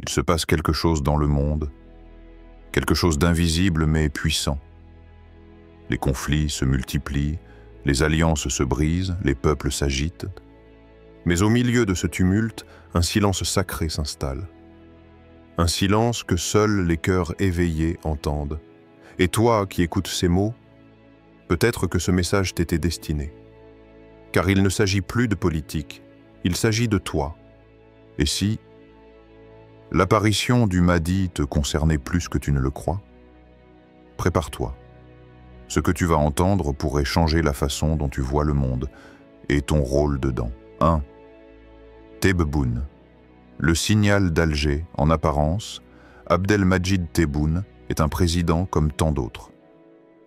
Il se passe quelque chose dans le monde, quelque chose d'invisible mais puissant. Les conflits se multiplient, les alliances se brisent, les peuples s'agitent. Mais au milieu de ce tumulte, un silence sacré s'installe. Un silence que seuls les cœurs éveillés entendent. Et toi qui écoutes ces mots, peut-être que ce message t'était destiné. Car il ne s'agit plus de politique, il s'agit de toi. Et si l'apparition du Mahdi te concernait plus que tu ne le crois, prépare-toi. Ce que tu vas entendre pourrait changer la façon dont tu vois le monde et ton rôle dedans. 1. Tebboune. Le signal d'Alger, en apparence, Abdelmadjid Tebboune est un président comme tant d'autres.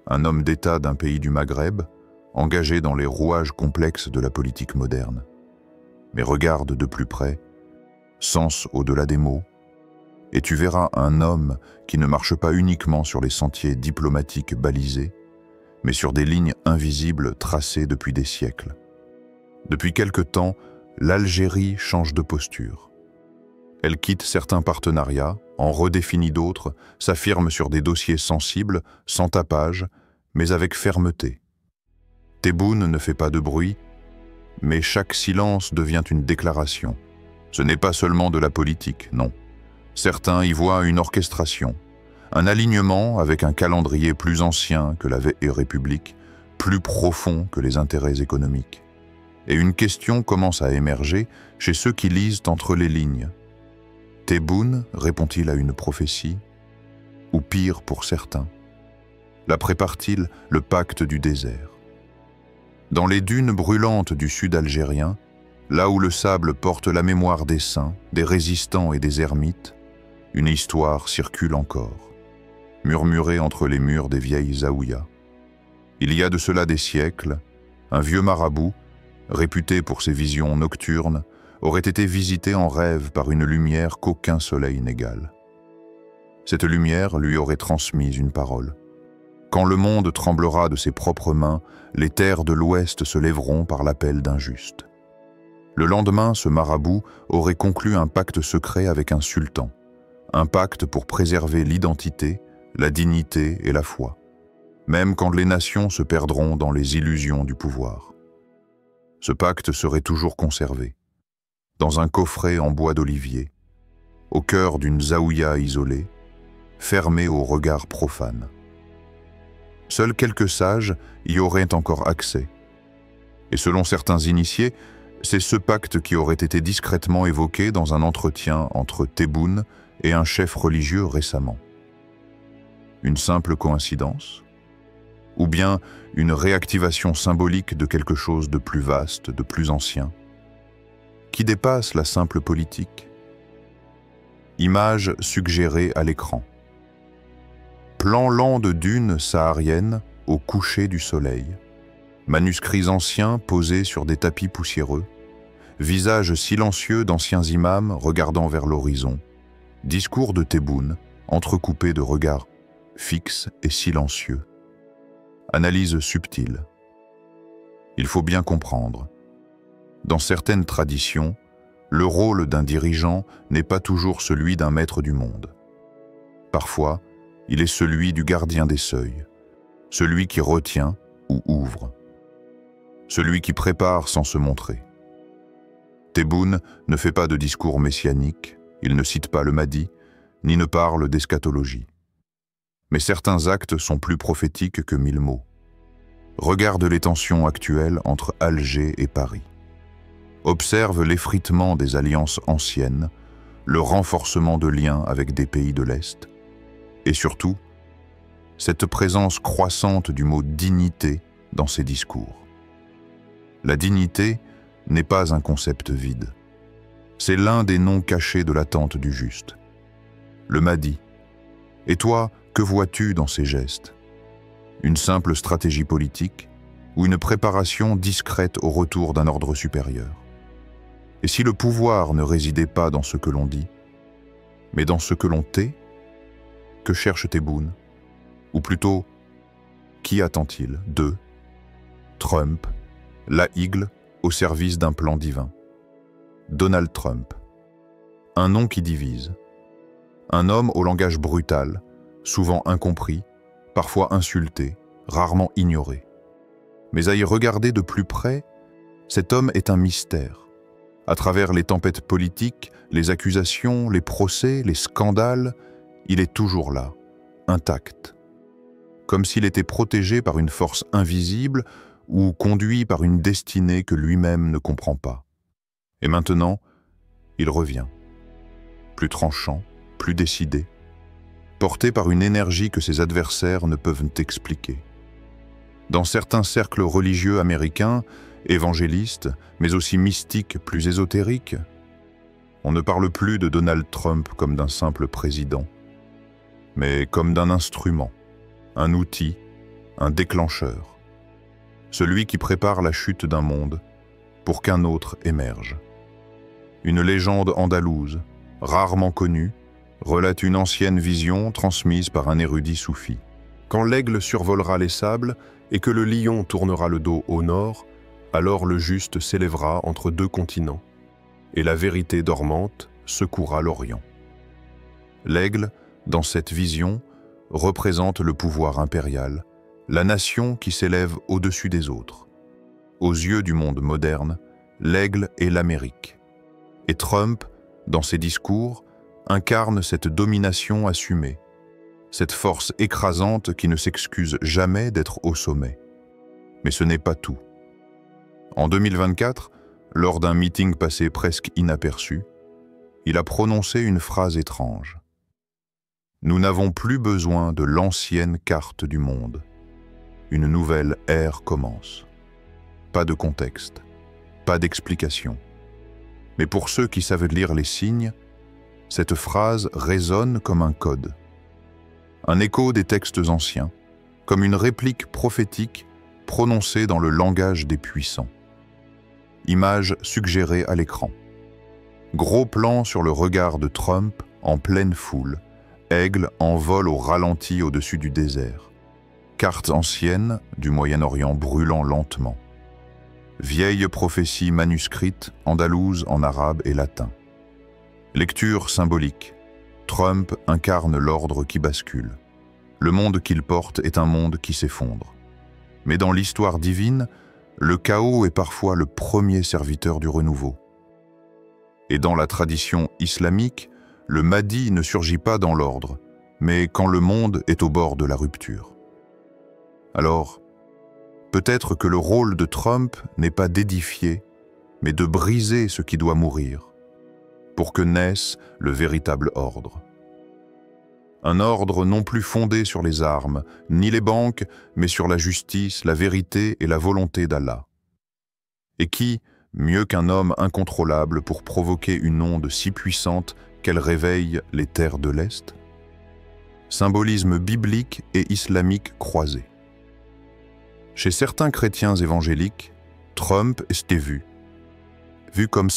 Un homme d'État d'un pays du Maghreb, engagé dans les rouages complexes de la politique moderne. Mais regarde de plus près, sens au-delà des mots, et tu verras un homme qui ne marche pas uniquement sur les sentiers diplomatiques balisés, mais sur des lignes invisibles tracées depuis des siècles. Depuis quelque temps, l'Algérie change de posture. Elle quitte certains partenariats, en redéfinit d'autres, s'affirme sur des dossiers sensibles, sans tapage, mais avec fermeté. Tebboune ne fait pas de bruit, mais chaque silence devient une déclaration. Ce n'est pas seulement de la politique, non. Certains y voient une orchestration, un alignement avec un calendrier plus ancien que la vieille République, plus profond que les intérêts économiques. Et une question commence à émerger chez ceux qui lisent entre les lignes. Tebboune répond-il à une prophétie? Ou pire pour certains, la prépare-t-il le pacte du désert? Dans les dunes brûlantes du sud algérien, là où le sable porte la mémoire des saints, des résistants et des ermites, une histoire circule encore, murmurée entre les murs des vieilles zaouïas. Il y a de cela des siècles, un vieux marabout, réputé pour ses visions nocturnes, aurait été visité en rêve par une lumière qu'aucun soleil n'égale. Cette lumière lui aurait transmis une parole. Quand le monde tremblera de ses propres mains, les terres de l'Ouest se lèveront par l'appel d'un juste. Le lendemain, ce marabout aurait conclu un pacte secret avec un sultan, un pacte pour préserver l'identité, la dignité et la foi, même quand les nations se perdront dans les illusions du pouvoir. Ce pacte serait toujours conservé, dans un coffret en bois d'olivier, au cœur d'une zaouïa isolée, fermée au regard profane. Seuls quelques sages y auraient encore accès. Et selon certains initiés, c'est ce pacte qui aurait été discrètement évoqué dans un entretien entre Tebboune et un chef religieux récemment. Une simple coïncidence? Ou bien une réactivation symbolique de quelque chose de plus vaste, de plus ancien, qui dépasse la simple politique? Image suggérée à l'écran. Plan lent de dunes sahariennes au coucher du soleil. Manuscrits anciens posés sur des tapis poussiéreux. Visages silencieux d'anciens imams regardant vers l'horizon. Discours de Tebboune, entrecoupés de regards fixes et silencieux. Analyse subtile. Il faut bien comprendre. Dans certaines traditions, le rôle d'un dirigeant n'est pas toujours celui d'un maître du monde. Parfois, il est celui du gardien des seuils, celui qui retient ou ouvre, celui qui prépare sans se montrer. Tebboune ne fait pas de discours messianique, il ne cite pas le Mahdi, ni ne parle d'eschatologie. Mais certains actes sont plus prophétiques que 1000 mots. Regarde les tensions actuelles entre Alger et Paris. Observe l'effritement des alliances anciennes, le renforcement de liens avec des pays de l'Est, et surtout, cette présence croissante du mot « dignité » dans ses discours. La dignité n'est pas un concept vide. C'est l'un des noms cachés de l'attente du juste. Le Mahdi. Et toi, que vois-tu dans ces gestes? Une simple stratégie politique ou une préparation discrète au retour d'un ordre supérieur? Et si le pouvoir ne résidait pas dans ce que l'on dit, mais dans ce que l'on tait, que cherche Tebboune? Ou plutôt, qui attend-il d'eux? Trump, la higle au service d'un plan divin. Donald Trump. Un nom qui divise, Un homme au langage brutal, souvent incompris, parfois insulté, rarement ignoré. Mais à y regarder de plus près, cet homme est un mystère. À travers les tempêtes politiques, les accusations, les procès, les scandales, il est toujours là, intact. Comme s'il était protégé par une force invisible ou conduit par une destinée que lui-même ne comprend pas. Et maintenant, il revient. Plus tranchant, plus décidé, porté par une énergie que ses adversaires ne peuvent expliquer. Dans certains cercles religieux américains, évangélistes, mais aussi mystiques plus ésotériques, on ne parle plus de Donald Trump comme d'un simple président, mais comme d'un instrument, un outil, un déclencheur, celui qui prépare la chute d'un monde pour qu'un autre émerge. Une légende andalouse, rarement connue, relate une ancienne vision transmise par un érudit soufi. Quand l'aigle survolera les sables et que le lion tournera le dos au nord, alors le juste s'élèvera entre deux continents, et la vérité dormante secouera l'Orient. L'aigle, dans cette vision, représente le pouvoir impérial, la nation qui s'élève au-dessus des autres. Aux yeux du monde moderne, l'aigle est l'Amérique. Et Trump, dans ses discours, incarne cette domination assumée, cette force écrasante qui ne s'excuse jamais d'être au sommet. Mais ce n'est pas tout. En 2024, lors d'un meeting passé presque inaperçu, il a prononcé une phrase étrange. « Nous n'avons plus besoin de l'ancienne carte du monde. Une nouvelle ère commence. » Pas de contexte, pas d'explication. Mais pour ceux qui savent lire les signes, cette phrase résonne comme un code. Un écho des textes anciens, comme une réplique prophétique prononcée dans le langage des puissants. Image suggérée à l'écran. Gros plan sur le regard de Trump en pleine foule, aigle en vol au ralenti au-dessus du désert. Carte ancienne du Moyen-Orient brûlant lentement. Vieille prophétie manuscrite, andalouse en arabe et latin. Lecture symbolique. Trump incarne l'ordre qui bascule. Le monde qu'il porte est un monde qui s'effondre. Mais dans l'histoire divine, le chaos est parfois le premier serviteur du renouveau. Et dans la tradition islamique, le Mahdi ne surgit pas dans l'ordre, mais quand le monde est au bord de la rupture. Alors, peut-être que le rôle de Trump n'est pas d'édifier, mais de briser ce qui doit mourir, pour que naisse le véritable ordre. Un ordre non plus fondé sur les armes, ni les banques, mais sur la justice, la vérité et la volonté d'Allah. Et qui, mieux qu'un homme incontrôlable pour provoquer une onde si puissante qu'elle réveille les terres de l'Est? Symbolisme biblique et islamique croisé. Chez certains chrétiens évangéliques, Trump est vu comme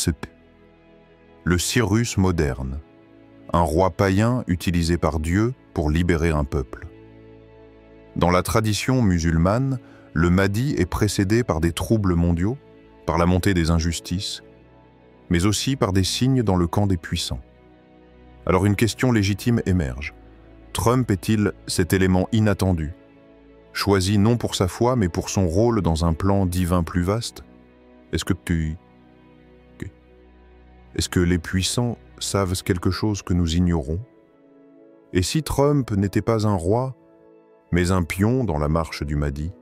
le Cyrus moderne, un roi païen utilisé par Dieu pour libérer un peuple. Dans la tradition musulmane, le Mahdi est précédé par des troubles mondiaux, par la montée des injustices, mais aussi par des signes dans le camp des puissants. Alors une question légitime émerge. Trump est-il cet élément inattendu, choisi non pour sa foi, mais pour son rôle dans un plan divin plus vaste? Est-ce que les puissants savent quelque chose que nous ignorons? Et si Trump n'était pas un roi, mais un pion dans la marche du Mahdi?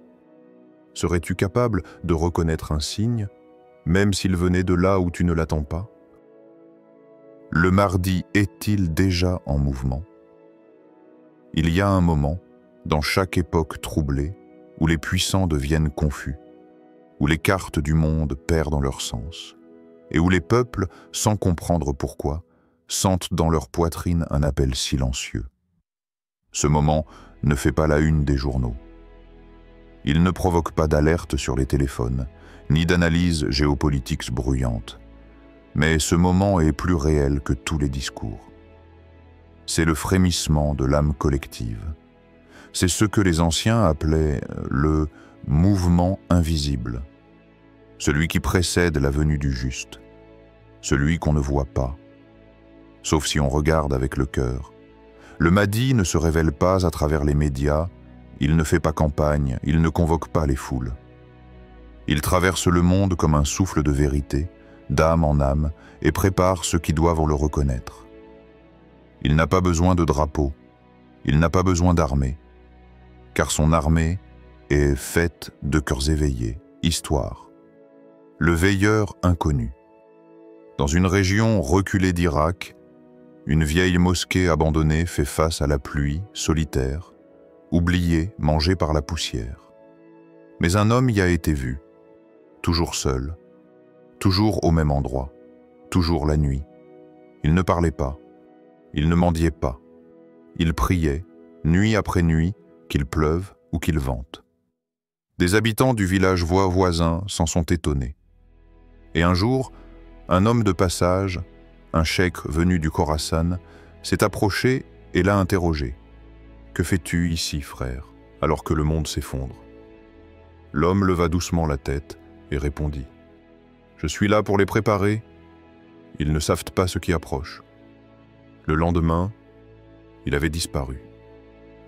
Serais-tu capable de reconnaître un signe, même s'il venait de là où tu ne l'attends pas? Le Mahdi est-il déjà en mouvement? Il y a un moment, dans chaque époque troublée, où les puissants deviennent confus, où les cartes du monde perdent leur sens, et où les peuples, sans comprendre pourquoi, sentent dans leur poitrine un appel silencieux. Ce moment ne fait pas la une des journaux. Il ne provoque pas d'alerte sur les téléphones, ni d'analyse géopolitique bruyante. Mais ce moment est plus réel que tous les discours. C'est le frémissement de l'âme collective. C'est ce que les anciens appelaient le mouvement invisible, celui qui précède la venue du juste, celui qu'on ne voit pas, sauf si on regarde avec le cœur Le Mahdi ne se révèle pas à travers les médias, il ne fait pas campagne, il ne convoque pas les foules. Il traverse le monde comme un souffle de vérité, d'âme en âme, et prépare ceux qui doivent le reconnaître. Il n'a pas besoin de drapeau, il n'a pas besoin d'armée, car son armée est faite de cœurs éveillés, histoire. Le veilleur inconnu. Dans une région reculée d'Irak, une vieille mosquée abandonnée fait face à la pluie, solitaire, oubliée, mangée par la poussière. Mais un homme y a été vu, toujours seul, toujours au même endroit, toujours la nuit. Il ne parlait pas, il ne mendiait pas. Il priait, nuit après nuit, qu'il pleuve ou qu'il vente. Des habitants du village voisin s'en sont étonnés. Et un jour, un homme de passage, un cheikh venu du Khorasan, s'est approché et l'a interrogé. « Que fais-tu ici, frère, alors que le monde s'effondre ?» L'homme leva doucement la tête et répondit. « Je suis là pour les préparer. Ils ne savent pas ce qui approche. » Le lendemain, il avait disparu.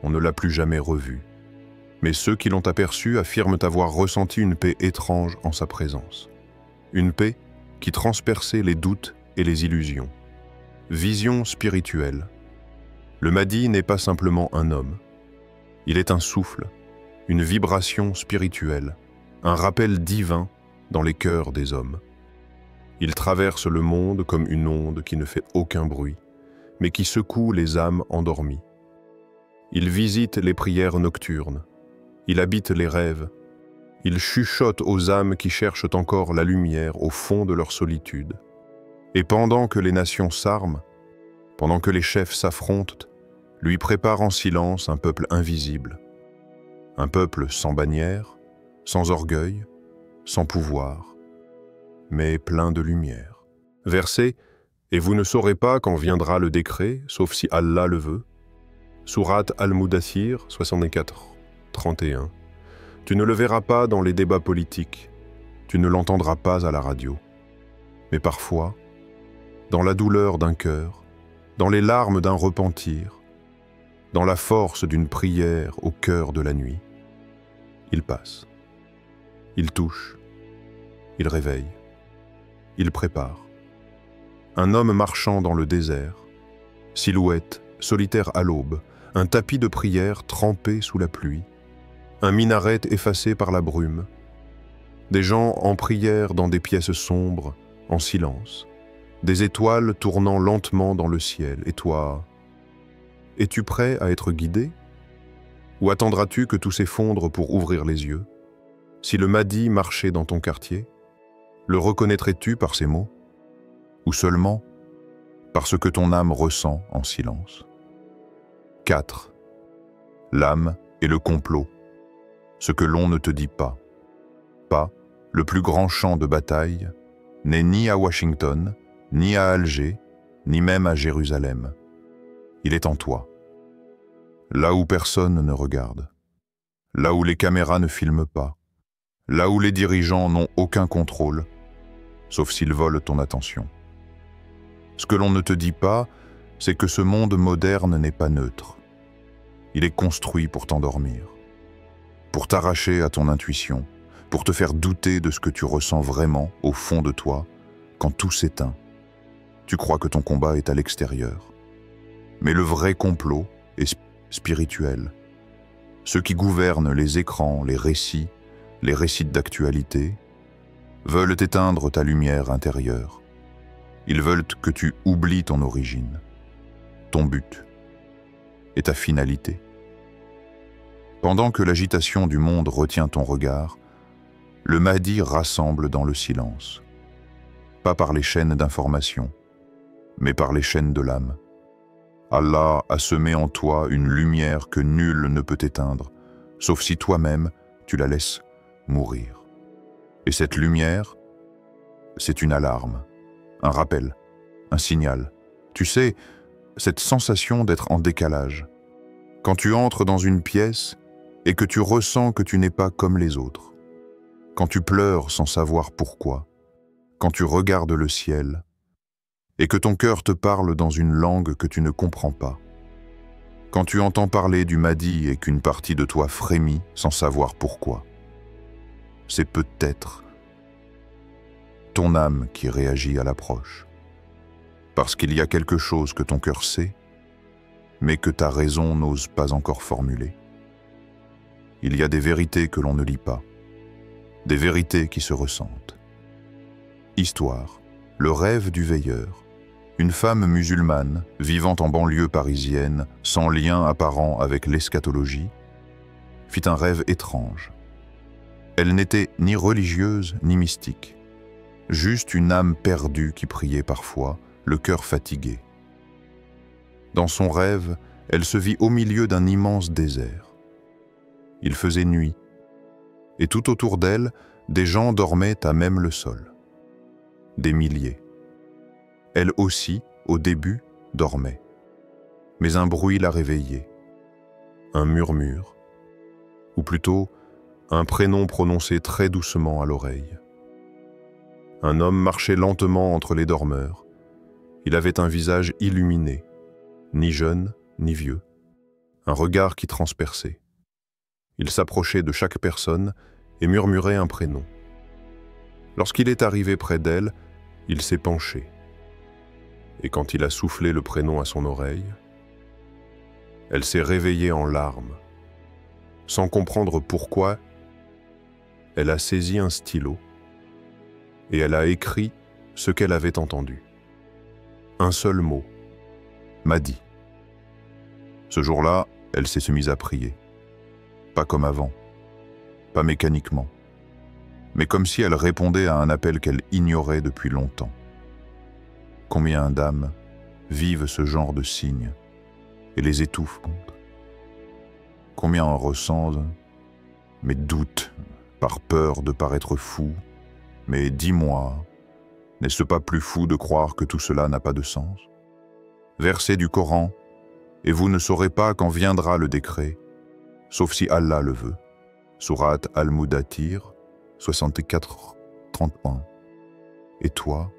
On ne l'a plus jamais revu. Mais ceux qui l'ont aperçu affirment avoir ressenti une paix étrange en sa présence. Une paix qui transperçait les doutes et les illusions. Vision spirituelle. Le Mahdi n'est pas simplement un homme. Il est un souffle, une vibration spirituelle, un rappel divin dans les cœurs des hommes. Il traverse le monde comme une onde qui ne fait aucun bruit, mais qui secoue les âmes endormies. Il visite les prières nocturnes, il habite les rêves, il chuchote aux âmes qui cherchent encore la lumière au fond de leur solitude. Et pendant que les nations s'arment, pendant que les chefs s'affrontent, lui prépare en silence un peuple invisible, un peuple sans bannière, sans orgueil, sans pouvoir, mais plein de lumière. Verset « Et vous ne saurez pas quand viendra le décret, sauf si Allah le veut » Sourate Al-Mudathir 64, 31. Tu ne le verras pas dans les débats politiques, tu ne l'entendras pas à la radio. Mais parfois, dans la douleur d'un cœur, dans les larmes d'un repentir, dans la force d'une prière au cœur de la nuit, il passe, il touche, il réveille, il prépare. Un homme marchant dans le désert, silhouette, solitaire à l'aube, un tapis de prière trempé sous la pluie, un minaret effacé par la brume, des gens en prière dans des pièces sombres, en silence, des étoiles tournant lentement dans le ciel, et toi, es-tu prêt à être guidé? Ou attendras-tu que tout s'effondre pour ouvrir les yeux? Si le Mahdi marchait dans ton quartier, le reconnaîtrais-tu par ses mots? Ou seulement parce que ton âme ressent en silence? 4. L'âme et le complot. Ce que l'on ne te dit pas. Pas, le plus grand champ de bataille, n'est ni à Washington, ni à Alger, ni même à Jérusalem. Il est en toi. Là où personne ne regarde. Là où les caméras ne filment pas. Là où les dirigeants n'ont aucun contrôle, sauf s'ils volent ton attention. Ce que l'on ne te dit pas, c'est que ce monde moderne n'est pas neutre. Il est construit pour t'endormir, pour t'arracher à ton intuition, pour te faire douter de ce que tu ressens vraiment au fond de toi quand tout s'éteint. Tu crois que ton combat est à l'extérieur. Mais le vrai complot est spirituel. Ceux qui gouvernent les écrans, les récits d'actualité, veulent éteindre ta lumière intérieure. Ils veulent que tu oublies ton origine, ton but et ta finalité. Pendant que l'agitation du monde retient ton regard, le Mahdi rassemble dans le silence. Pas par les chaînes d'information, mais par les chaînes de l'âme. Allah a semé en toi une lumière que nul ne peut éteindre, sauf si toi-même tu la laisses mourir. Et cette lumière, c'est une alarme, un rappel, un signal. Tu sais, cette sensation d'être en décalage. Quand tu entres dans une pièce et que tu ressens que tu n'es pas comme les autres. Quand tu pleures sans savoir pourquoi. Quand tu regardes le ciel et que ton cœur te parle dans une langue que tu ne comprends pas. Quand tu entends parler du Mahdi et qu'une partie de toi frémit sans savoir pourquoi, c'est peut-être ton âme qui réagit à l'approche. Parce qu'il y a quelque chose que ton cœur sait, mais que ta raison n'ose pas encore formuler. Il y a des vérités que l'on ne lit pas, des vérités qui se ressentent. Histoire, le rêve du veilleur. Une femme musulmane, vivant en banlieue parisienne, sans lien apparent avec l'eschatologie, fit un rêve étrange. Elle n'était ni religieuse ni mystique, juste une âme perdue qui priait parfois, le cœur fatigué. Dans son rêve, elle se vit au milieu d'un immense désert. Il faisait nuit, et tout autour d'elle, des gens dormaient à même le sol. Des milliers. Elle aussi, au début, dormait. Mais un bruit la réveillait. Un murmure, ou plutôt un prénom prononcé très doucement à l'oreille. Un homme marchait lentement entre les dormeurs. Il avait un visage illuminé, ni jeune, ni vieux. Un regard qui transperçait. Il s'approchait de chaque personne et murmurait un prénom. Lorsqu'il est arrivé près d'elle, il s'est penché. Et quand il a soufflé le prénom à son oreille, elle s'est réveillée en larmes. Sans comprendre pourquoi, elle a saisi un stylo et elle a écrit ce qu'elle avait entendu. Un seul mot, Mahdi. Ce jour-là, elle s'est mise à prier. Pas comme avant, pas mécaniquement, mais comme si elle répondait à un appel qu'elle ignorait depuis longtemps. Combien d'âmes vivent ce genre de signes et les étouffent? Combien en ressentent, mais doutent, par peur de paraître fou? Mais dis-moi, n'est-ce pas plus fou de croire que tout cela n'a pas de sens? Verset du Coran, et vous ne saurez pas quand viendra le décret, sauf si Allah le veut. Sourate Al-Mudathir, 64-31. Et toi?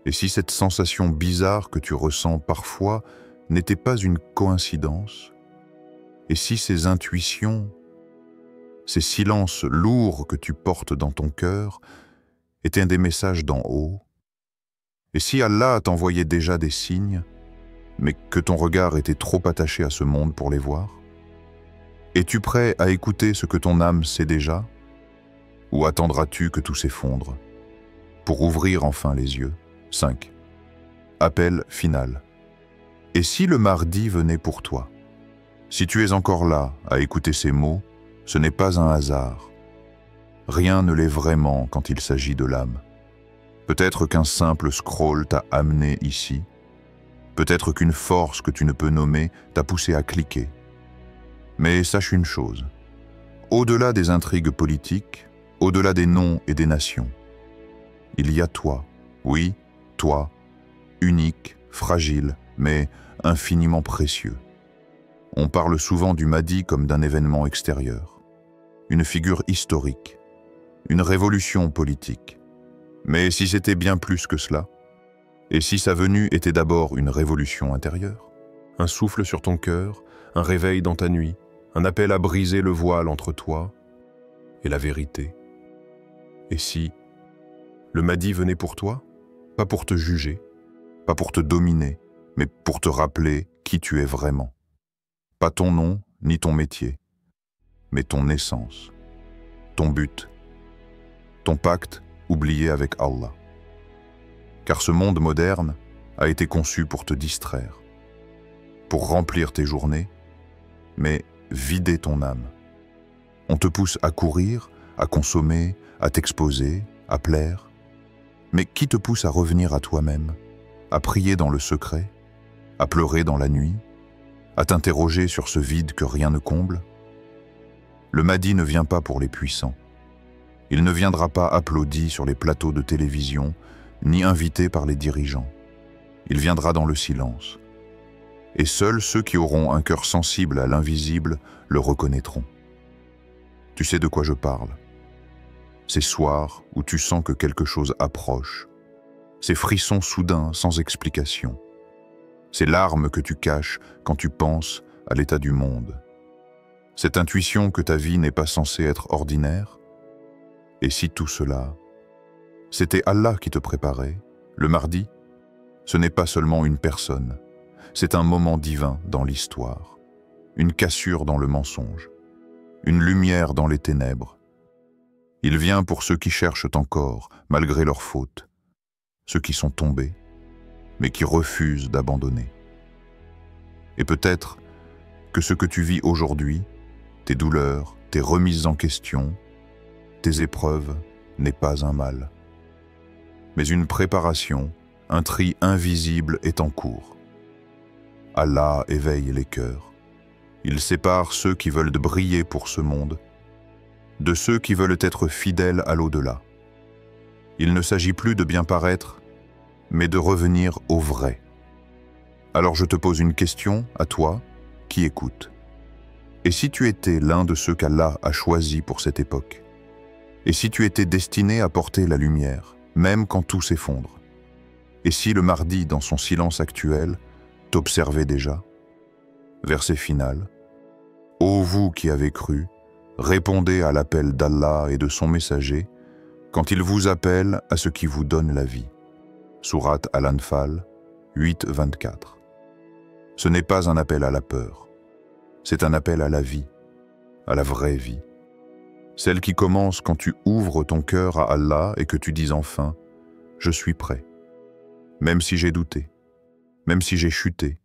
Et si cette sensation bizarre que tu ressens parfois n'était pas une coïncidence? Et si ces intuitions, ces silences lourds que tu portes dans ton cœur étaient des messages d'en haut? Et si Allah t'envoyait déjà des signes, mais que ton regard était trop attaché à ce monde pour les voir? Es-tu prêt à écouter ce que ton âme sait déjà? Ou attendras-tu que tout s'effondre pour ouvrir enfin les yeux? 5. Appel final. Et si le mardi venait pour toi? Si tu es encore là à écouter ces mots, ce n'est pas un hasard. Rien ne l'est vraiment quand il s'agit de l'âme. Peut-être qu'un simple scroll t'a amené ici. Peut-être qu'une force que tu ne peux nommer t'a poussé à cliquer. Mais sache une chose, au-delà des intrigues politiques, au-delà des noms et des nations, il y a toi, oui, toi, unique, fragile, mais infiniment précieux. On parle souvent du Mahdi comme d'un événement extérieur, une figure historique, une révolution politique. Mais si c'était bien plus que cela, et si sa venue était d'abord une révolution intérieure, un souffle sur ton cœur, un réveil dans ta nuit, un appel à briser le voile entre toi et la vérité. Et si le Mahdi venait pour toi, pas pour te juger, pas pour te dominer, mais pour te rappeler qui tu es vraiment. Pas ton nom ni ton métier, mais ton essence, ton but, ton pacte oublié avec Allah. Car ce monde moderne a été conçu pour te distraire, pour remplir tes journées, mais vider ton âme. On te pousse à courir, à consommer, à t'exposer, à plaire. Mais qui te pousse à revenir à toi-même, à prier dans le secret, à pleurer dans la nuit, à t'interroger sur ce vide que rien ne comble? Le Mahdi ne vient pas pour les puissants. Il ne viendra pas applaudi sur les plateaux de télévision, ni invité par les dirigeants. Il viendra dans le silence. Et seuls ceux qui auront un cœur sensible à l'invisible le reconnaîtront. Tu sais de quoi je parle. Ces soirs où tu sens que quelque chose approche. Ces frissons soudains sans explication. Ces larmes que tu caches quand tu penses à l'état du monde. Cette intuition que ta vie n'est pas censée être ordinaire? Et si tout cela, c'était Allah qui te préparait, le mardi, ce n'est pas seulement une personne, c'est un moment divin dans l'histoire, une cassure dans le mensonge, une lumière dans les ténèbres. Il vient pour ceux qui cherchent encore, malgré leurs fautes, ceux qui sont tombés, mais qui refusent d'abandonner. Et peut-être que ce que tu vis aujourd'hui, tes douleurs, tes remises en question, tes épreuves, n'est pas un mal, mais une préparation, un tri invisible est en cours. Allah éveille les cœurs. Il sépare ceux qui veulent briller pour ce monde de ceux qui veulent être fidèles à l'au-delà. Il ne s'agit plus de bien paraître, mais de revenir au vrai. Alors je te pose une question à toi qui écoute. Et si tu étais l'un de ceux qu'Allah a choisis pour cette époque? Et si tu étais destiné à porter la lumière, même quand tout s'effondre? Et si le mardi, dans son silence actuel, t'observait déjà? Verset final. Ô vous qui avez cru, répondez à l'appel d'Allah et de son messager quand il vous appelle à ce qui vous donne la vie. Sourate Al-Anfal 8-24. Ce n'est pas un appel à la peur, c'est un appel à la vie, à la vraie vie. Celle qui commence quand tu ouvres ton cœur à Allah et que tu dis enfin « Je suis prêt ». Même si j'ai douté, même si j'ai chuté,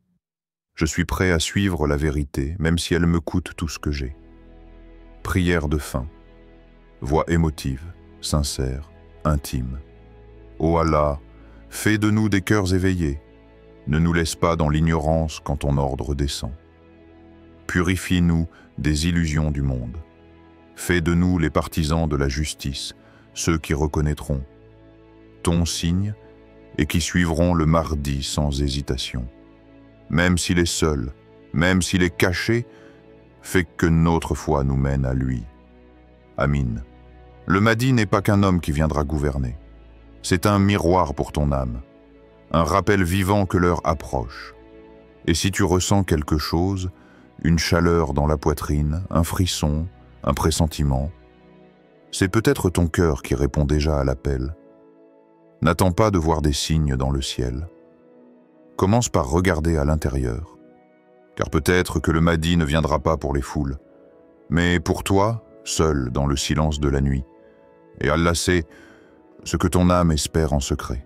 je suis prêt à suivre la vérité, même si elle me coûte tout ce que j'ai. Prière de fin, voix émotive, sincère, intime. Ô Allah, fais de nous des cœurs éveillés, ne nous laisse pas dans l'ignorance quand ton ordre descend. Purifie-nous des illusions du monde. Fais de nous les partisans de la justice, ceux qui reconnaîtront ton signe et qui suivront le mardi sans hésitation. Même s'il est seul, même s'il est caché, fais que notre foi nous mène à lui. Amin. Le Mahdi n'est pas qu'un homme qui viendra gouverner. C'est un miroir pour ton âme, un rappel vivant que l'heure approche. Et si tu ressens quelque chose, une chaleur dans la poitrine, un frisson, un pressentiment, c'est peut-être ton cœur qui répond déjà à l'appel. N'attends pas de voir des signes dans le ciel. Commence par regarder à l'intérieur, car peut-être que le Mahdi ne viendra pas pour les foules, mais pour toi, seul dans le silence de la nuit. Et Allah sait ce que ton âme espère en secret.